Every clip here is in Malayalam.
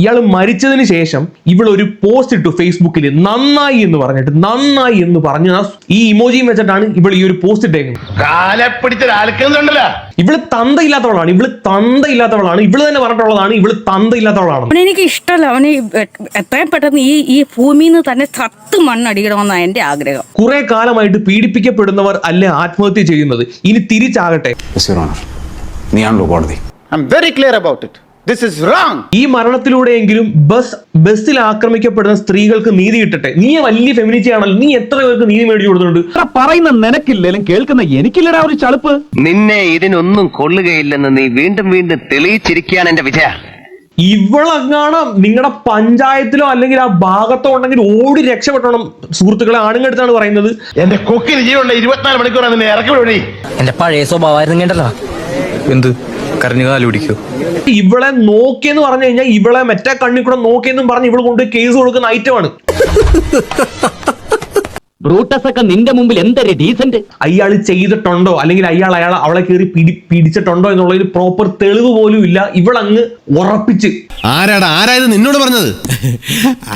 ഇയാൾ മരിച്ചതിന് ശേഷം ഇവളൊരു പോസ്റ്റ് ഇട്ടു ഫേസ്ബുക്കിൽ, നന്നായി എന്ന് പറഞ്ഞിട്ട്, നന്നായി എന്ന് പറഞ്ഞ ഈ ഇമോജിയും വെച്ചിട്ടാണ് ഇവൾ ഈ ഒരു പോസ്റ്റ് ഇട്ടേക്കുന്നത്. ഇവള് തന്തയില്ലാത്തവളാണ്, ഇവള് തന്നെ പറഞ്ഞിട്ടുള്ളതാണ് ഇവള് തന്തയില്ലാത്തവളാണ്. എനിക്ക് ഇഷ്ടമല്ല, അവന് എത്രയും പെട്ടെന്ന് ഈ ഭൂമിയിൽ നിന്ന് തന്നെ സത്ത് മണ്ണടിക്കണമെന്നാണ് എന്റെ ആഗ്രഹം. കുറെ കാലമായിട്ട് പീഡിപ്പിക്കപ്പെടുന്നവർ അല്ലെ ആത്മഹത്യ ചെയ്യുന്നത്, ഇനി തിരിച്ചാകട്ടെ. I'm very clear about it. This is wrong. ഈ മരണത്തിലൂടെയെങ്കിലും ബസ്സിൽ ആക്രമിക്കപ്പെടുന്ന സ്ത്രീകൾക്ക് നീതി കിട്ടട്ടെ. നീ വലിയ ഫെമിനിറ്റി ആണല്ലോ, നീ എത്ര പേർക്ക് നീതി മേടിച്ചു കൊടുത്തിട്ടുണ്ട്? പറയുന്ന നിനക്കില്ലേലും കേൾക്കുന്ന എനിക്കില്ലടാ ഒരു ചളുപ്പ്. നിന്നെ ഇതിനൊന്നും കൊള്ളുകയില്ലെന്ന് നീ വീണ്ടും വീണ്ടും തെളിയിച്ചിരിക്കുകയാണ് എന്റെ വിജയ. ഇവളെങ്ങാണം നിങ്ങളുടെ പഞ്ചായത്തിലോ അല്ലെങ്കിൽ ആ ഭാഗത്തോ ഉണ്ടെങ്കിൽ ഓടി രക്ഷപ്പെട്ടോണം സുഹൃത്തുക്കളെ. ആണുങ്ങടുത്താണ് പറയുന്നത്. എന്റെ കൊക്കിന് ജീവനുള്ള 24 മണിക്കൂറാണ് നിന്നെ ഇറക്കി വിടണേ. എന്റെ പഴയ സ്വഭാവമായിരുന്നു കേട്ടല്ലോ. എന്ത് കരഞ്ഞു കാല് പിടിക്കോ? ഇവളെ നോക്കിയെന്ന് പറഞ്ഞു കഴിഞ്ഞാൽ ഇവളെ മറ്റേ കണ്ണി കൂടെ നോക്കിയെന്നും പറഞ്ഞ് ഇവള് കൊണ്ട് കേസ് കൊടുക്കുന്ന ഐറ്റമാണ്. ബ്രൂട്ടസ് ഒക്കെ നിന്റെ മുമ്പിൽ എന്തൊരു ഡീസന്റ്. അയാൾ ചെയ്തിട്ടുണ്ടോ അല്ലെങ്കിൽ അവളെ കയറി പിടിച്ചിട്ടുണ്ടോ എന്നുള്ളൊരു പ്രോപ്പർ തെളിവ് പോലും ഇല്ല. ഇവളങ്ങ് ഉറപ്പിച്ച്. ആരായത് നിന്നോട് പറഞ്ഞത്?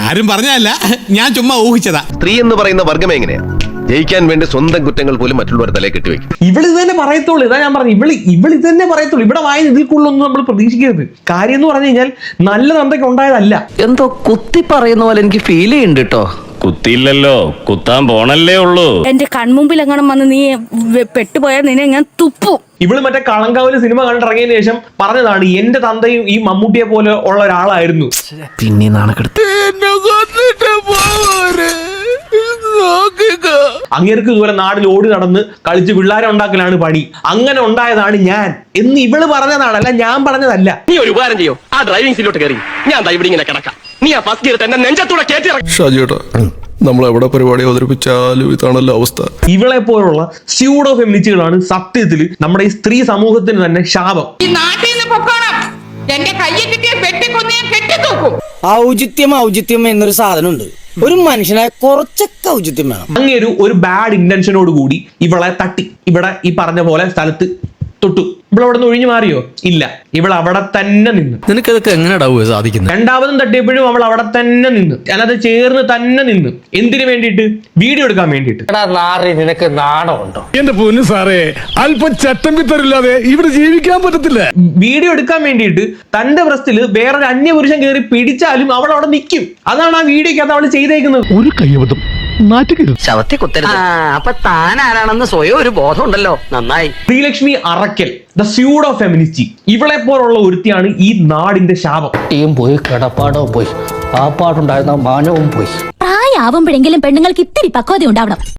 ആരും പറഞ്ഞല്ല, ഞാൻ ചുമ്മാ ഊഹിച്ചതാ. സ്ത്രീ എന്ന് പറയുന്ന വർഗം എങ്ങനെയാ ജയിക്കാൻ വേണ്ടി സ്വന്തം കുറ്റങ്ങൾ പോലും മറ്റുള്ളവർ തലേ കെട്ടിവെക്കും. ഇവള് ഇത് തന്നെ പറയത്തുള്ളൂ. ഇതാ ഞാൻ പറഞ്ഞു, ഇവള് ഇത് തന്നെ പറയത്തുള്ളൂ. ഇവിടെ വായന ഇതിൽ കൂടുതലൊന്നും നമ്മൾ പ്രതീക്ഷിക്കരുത്. കാര്യം എന്ന് പറഞ്ഞു കഴിഞ്ഞാൽ നല്ല തന്തയ്ക്ക് ഉണ്ടായതല്ല. എന്തോ കുത്തി പറയുന്ന പോലെ എനിക്ക് ഫീൽ ചെയ്യുന്നുണ്ട് കേട്ടോ. കുത്തിയില്ലല്ലോ, കുത്താൻ പോണല്ലേ ഉള്ളൂ. എന്റെ കൺമുമ്പിൽ എങ്ങനെ വന്ന് നീ പെട്ടുപോയാൽ നിന്നെ ഞാൻ തുപ്പും. ഇവള് മറ്റേ കളങ്കാവല് സിനിമ കണ്ടിറങ്ങിയതിനു ശേഷം പറഞ്ഞതാണ് എന്റെ തന്തയും ഈ മമ്മൂട്ടിയെ പോലെ ഉള്ള ഒരാളായിരുന്നു. പിന്നെ നാണക്കെടുത്ത് അങ്ങേർക്ക് ഇതുപോലെ നാട്ടിൽ ഓടി നടന്ന് കളിച്ച് പിള്ളേരെ ഉണ്ടാക്കലാണ് പണി. അങ്ങനെ ഉണ്ടായതാണ് ഞാൻ എന്ന് ഇവള് പറഞ്ഞതാണ്, അല്ല ഞാൻ പറഞ്ഞതല്ല. നീ ഒരു ഉപകാരം ചെയ്യോ, ആ ഡ്രൈവിംഗ് സീറ്റിലോട്ട് കയറി ഞാൻ ഇവിടെ ഇങ്ങനെ കിടക്കാം. നീ ആ ഫസ്റ്റ് ഗിയർ തന്നെ നെഞ്ചത്തൂടെ ഷാജിയേട്ടാ, നമ്മൾ എവിടെ പരിപാടി അവതരിപ്പിച്ചാലും ഇതാണല്ലോ അവസ്ഥ. ഇവളെ പോലുള്ള സ്യൂഡോ ഫെമിനിസ്റ്റുകളാണ് സത്യത്തിൽ നമ്മുടെ ഈ സ്ത്രീ സമൂഹത്തിന് തന്നെ ശാപം. ഔചിത്യം എന്നൊരു സാധനമുണ്ട്. ഒരു മനുഷ്യനായ കുറച്ചൊക്കെ ഔചിത്യം വേണം. അങ്ങേരു ഒരു ബാഡ് ഇന്റൻഷനോട് കൂടി ഇവളെ തട്ടി ഇവിടെ ഈ പറഞ്ഞ പോലെ സ്ഥലത്ത് തൊട്ടു. ഇവളവിടെ നിന്ന് ഒഴിഞ്ഞു മാറിയോ? ഇല്ല, ഇവൾ അവിടെ തന്നെ നിന്ന്. നിനക്കതൊക്കെ എങ്ങനെയാ സാധിക്കുന്നത്? രണ്ടാമതും തട്ടിയപ്പോഴും അവൾ അവിടെ തന്നെ നിന്ന്, അല്ലാതെ ചേർന്ന് തന്നെ നിന്ന്. എന്തിനു വേണ്ടിയിട്ട്? വീഡിയോ എടുക്കാൻ വേണ്ടിയിട്ട്. നിനക്ക് നാണമുണ്ടോ? എന്റെ പൊന്നു സാറേ, അല്പം ചട്ടം വിത്തരില്ലാതെ ഇവിടെ ജീവിക്കാൻ പറ്റത്തില്ല. വീഡിയോ എടുക്കാൻ വേണ്ടിയിട്ട് തന്റെ ബ്രസ്റ്റിൽ വേറൊരു അന്യപുരുഷൻ കയറി പിടിച്ചാലും അവൾ അവിടെ നിൽക്കും. അതാണ് ആ വീഡിയോക്കകത്ത് അവൾ ചെയ്തേക്കുന്നത്. ഒരു കയ്യബദ്ധം ശവത്തി കുത്തരുത്. അപ്പൊ താൻ ആരാണെന്ന് സ്വയം ഒരു ബോധം ഉണ്ടല്ലോ. നന്നായി. Sreelakshmi Arakkal, the pseudo feminist, ഇവളെ പോലുള്ള ഒരുത്തിയാണ് ഈ നാടിന്റെ ശാപം. പോയി, കിടപ്പാടവും പോയി, ആ പാടുണ്ടായിരുന്ന മാനവും പോയി. പ്രായമാവുമ്പോഴെങ്കിലും പെണ്ണുങ്ങൾക്ക് ഇത്തിരി പക്വത ഉണ്ടാവണം.